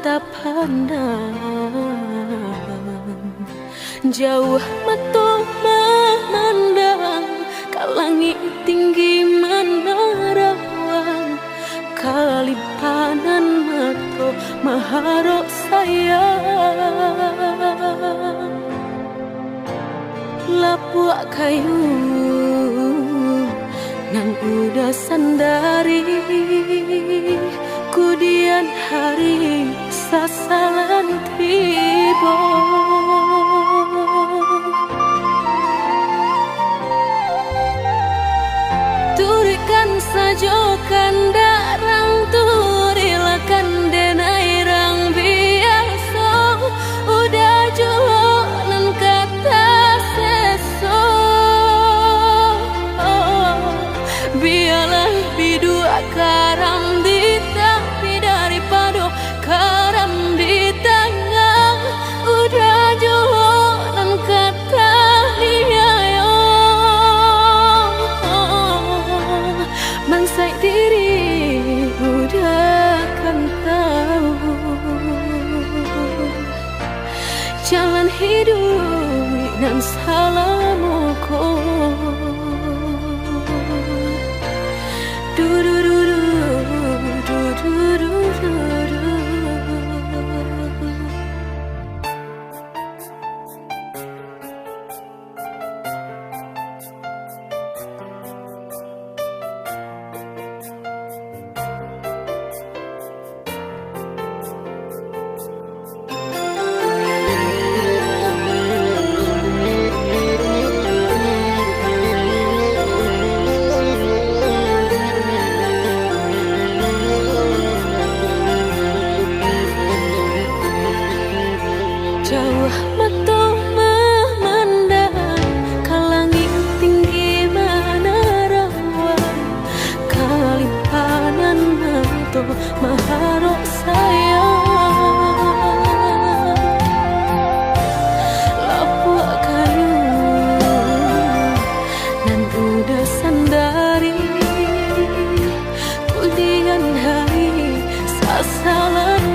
tak pandang, jauh mata memandang, ka langit tinggi menerawang, kalipanan mata maharok sayang. Lapuak kayu nang udah sandari, kudian hari sasalan tiba. Turikan sajokan darang turilakan denai rang biasa, udah jualan kata seso. Biarlah bidua karam di tapi daripada karam di tengah, udah jualan kata dia yo. Mangsai diri udah kan tahu jalan hidup dan salamuku. Jauh mata memandang, ka langit tinggi menerawang, kalipanan mata maharok sayang. Lapuak kayu nan udah sandari, kudian hari sasalan